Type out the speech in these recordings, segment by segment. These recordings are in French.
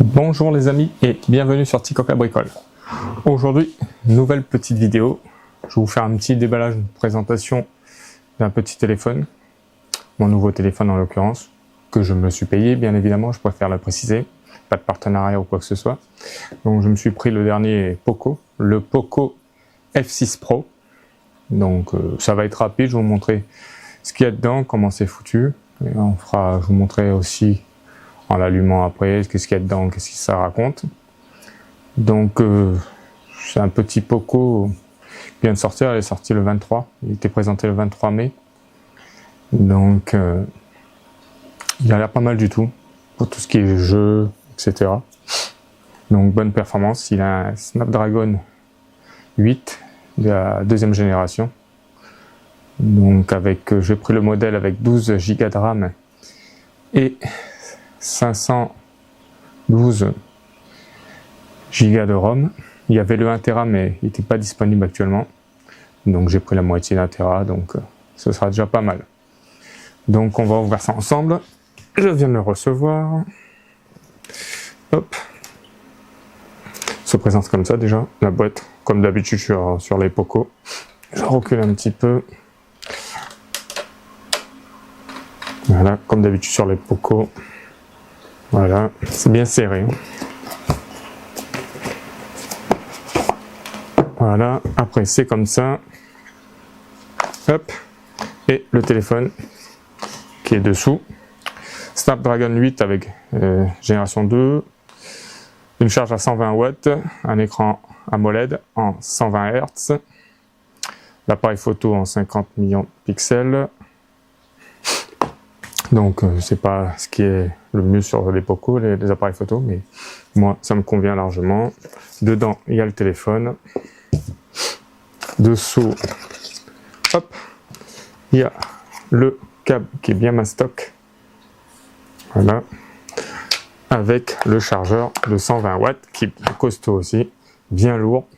Bonjour les amis et bienvenue sur Ticoca Bricole. Aujourd'hui, nouvelle petite vidéo. Je vais vous faire un petit déballage, une présentation d'un petit téléphone. Mon nouveau téléphone en l'occurrence, que je me suis payé bien évidemment, je préfère le préciser. Pas de partenariat ou quoi que ce soit. Donc je me suis pris le dernier Poco, le Poco F6 Pro. Donc ça va être rapide, je vais vous montrer ce qu'il y a dedans, comment c'est foutu. Et je vous montrerai aussi en l'allumant après, qu'est-ce qu'il y a dedans, qu'est-ce que ça raconte. Donc c'est un petit Poco qui vient de sortir, il est sorti le 23, il était présenté le 23 mai. Donc il a l'air pas mal du tout, pour tout ce qui est jeu, etc. Donc bonne performance, il a un Snapdragon 8 de la deuxième génération. Donc j'ai pris le modèle avec 12 Go de RAM et 512 Go de ROM. Il y avait le 1 Tera mais il n'était pas disponible actuellement. Donc j'ai pris la moitié d'un Tera, donc ce sera déjà pas mal. Donc on va ouvrir ça ensemble. Je viens de le recevoir. Hop. Se présente comme ça déjà, la boîte, comme d'habitude sur les Poco. Je recule un petit peu. Voilà, comme d'habitude sur les Poco. Voilà, c'est bien serré. Voilà, après c'est comme ça. Hop, et le téléphone qui est dessous. Snapdragon 8 avec génération 2. Une charge à 120 watts, un écran AMOLED en 120 Hz. L'appareil photo en 50 millions de pixels. Donc c'est pas ce qui est le mieux sur les Poco, les appareils photo, mais moi ça me convient largement. Dedans il y a le téléphone. Dessous, hop, il y a le câble qui est bien mastoc. Voilà. Avec le chargeur de 120 watts qui est costaud aussi, bien lourd.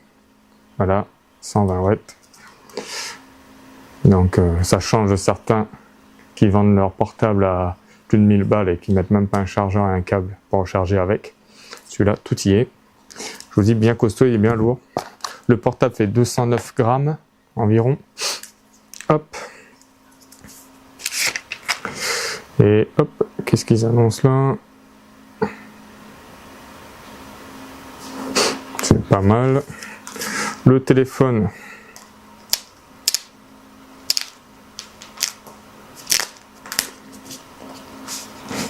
Voilà, 120 watts. Donc ça change de certains qui vendent leur portable à plus de 1000 balles et qui mettent même pas un chargeur et un câble pour recharger avec. Celui-là, tout y est. Je vous dis, bien costaud, il est bien lourd. Le portable fait 209 grammes environ. Hop. Et hop, qu'est-ce qu'ils annoncent là? C'est pas mal. Le téléphone.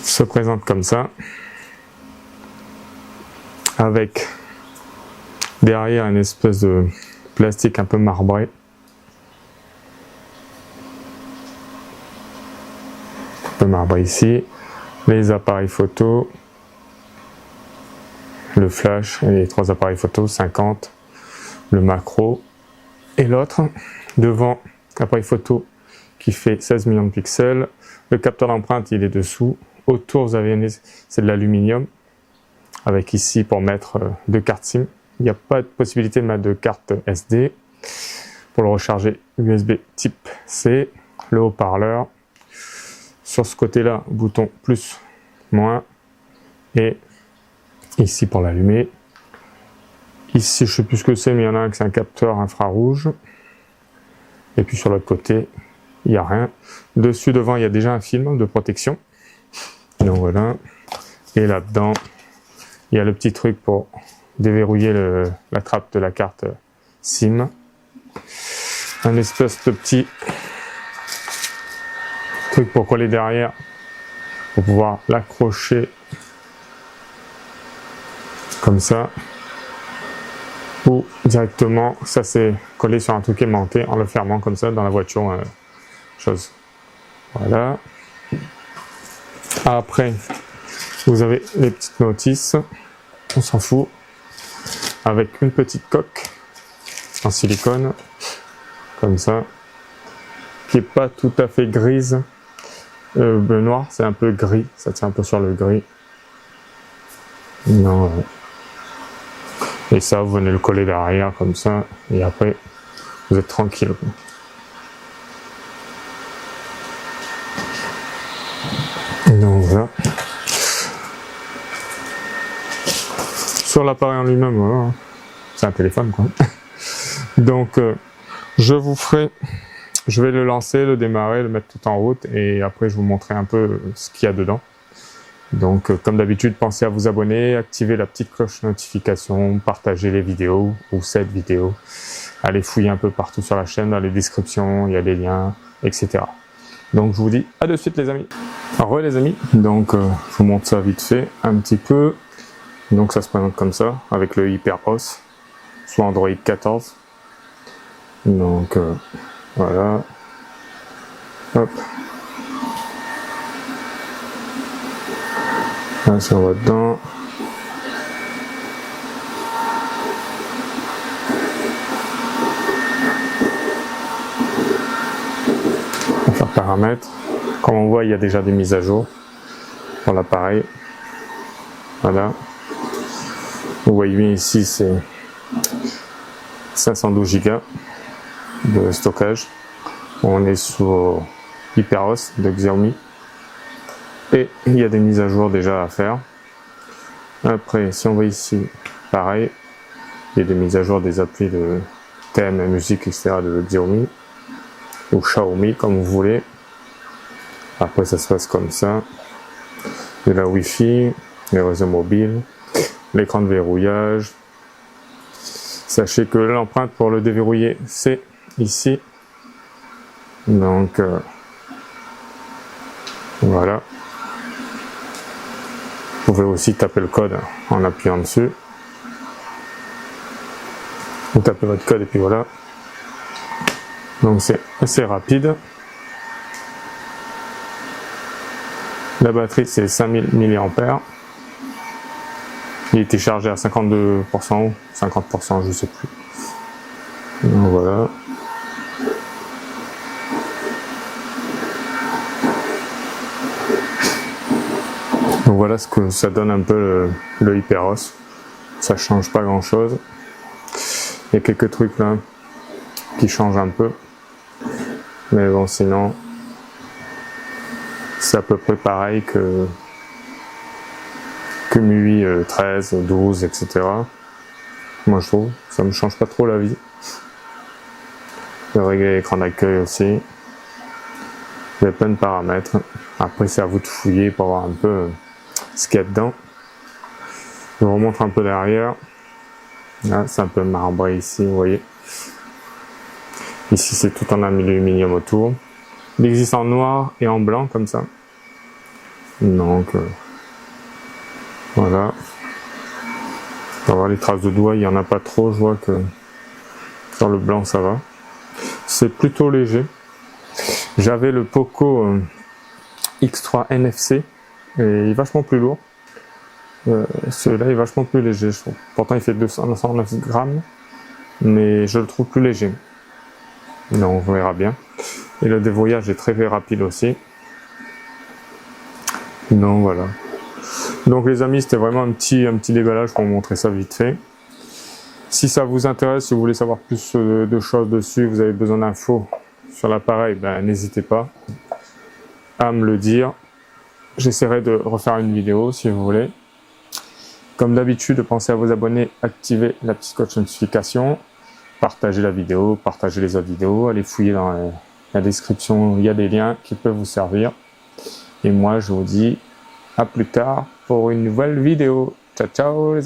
Se présente comme ça, avec derrière une espèce de plastique un peu marbré. Un peu marbré ici, les appareils photo, le flash et les trois appareils photo, 50, le macro et l'autre. Devant, appareil photo qui fait 16 millions de pixels, le capteur d'empreinte il est dessous. Autour, vous avez c'est de l'aluminium, avec ici pour mettre deux cartes SIM. Il n'y a pas de possibilité de mettre de carte SD. Pour le recharger, USB type C, le haut-parleur. Sur ce côté-là, bouton plus, moins. Et ici pour l'allumer. Ici, je ne sais plus ce que c'est, mais il y en a un qui c'est un capteur infrarouge. Et puis sur l'autre côté, il n'y a rien. Dessus, devant, il y a déjà un film de protection. Donc voilà, et là-dedans, il y a le petit truc pour déverrouiller la trappe de la carte SIM. Un espèce de petit truc pour coller derrière, pour pouvoir l'accrocher comme ça. Ou directement, ça c'est collé sur un truc aimanté en le fermant comme ça dans la voiture. Chose. Voilà. Après, vous avez les petites notices, on s'en fout, avec une petite coque en silicone, comme ça, qui n'est pas tout à fait grise. Le noir, c'est un peu gris, ça tient un peu sur le gris. Non, et ça, vous venez le coller derrière, comme ça, et après, vous êtes tranquille. Donc voilà. Sur l'appareil en lui-même, voilà, c'est un téléphone quoi. Donc je vais le lancer, le démarrer, le mettre tout en route et après je vous montrerai un peu ce qu'il y a dedans. Donc comme d'habitude, pensez à vous abonner, activer la petite cloche de notification, partager les vidéos ou cette vidéo. Allez fouiller un peu partout sur la chaîne, dans les descriptions, il y a des liens, etc. Donc je vous dis à de suite les amis. Alors les amis, donc je vous montre ça vite fait un petit peu. Donc ça se présente comme ça, avec le HyperOS, soit Android 14. Donc voilà. Hop. Là, ça va dedans. On va faire paramètres. Comme on voit, il y a déjà des mises à jour pour l'appareil. Voilà. Vous voyez bien ici, c'est 512 Go de stockage. On est sur HyperOS de Xiaomi. Et il y a des mises à jour déjà à faire. Après, si on voit ici, pareil, il y a des mises à jour des applis de thème, musique, etc. de Xiaomi ou Xiaomi, comme vous voulez. Après, ça se passe comme ça. Il y a la Wi-Fi, les réseaux mobiles, l'écran de verrouillage. Sachez que l'empreinte pour le déverrouiller, c'est ici. Donc, voilà. Vous pouvez aussi taper le code en appuyant dessus. Vous tapez votre code et puis voilà. Donc c'est assez rapide. La batterie c'est 5000 mAh. Il était chargé à 52% ou 50%, je ne sais plus. Donc voilà. Donc voilà ce que ça donne un peu le HyperOS. Ça change pas grand chose. Il y a quelques trucs là qui changent un peu. Mais bon, sinon, c'est à peu près pareil que MIUI 13, 12, etc. Moi je trouve, ça me change pas trop la vie. De régler l'écran d'accueil aussi. Il y a plein de paramètres. Après c'est à vous de fouiller pour voir un peu ce qu'il y a dedans. Je vous remontre un peu derrière. Là, c'est un peu marbré ici, vous voyez. Ici, c'est tout en aluminium autour. Il existe en noir et en blanc, comme ça. Donc, voilà. On va voir les traces de doigts, il n'y en a pas trop. Je vois que sur le blanc, ça va. C'est plutôt léger. J'avais le Poco X3 NFC et il est vachement plus lourd. Celui-là est vachement plus léger, je trouve. Pourtant, il fait 209 grammes, mais je le trouve plus léger. Donc, on verra bien. Et le déverrouillage est très rapide aussi. Donc, voilà. Donc, les amis, c'était vraiment un petit déballage pour vous montrer ça vite fait. Si ça vous intéresse, si vous voulez savoir plus de choses dessus, vous avez besoin d'infos sur l'appareil, ben, n'hésitez pas à me le dire. J'essaierai de refaire une vidéo si vous voulez. Comme d'habitude, pensez à vous abonner, activer la petite cloche de notification, partagez la vidéo, partagez les autres vidéos, allez fouiller dans la description, il y a des liens qui peuvent vous servir. Et moi, je vous dis à plus tard pour une nouvelle vidéo. Ciao, ciao les amis.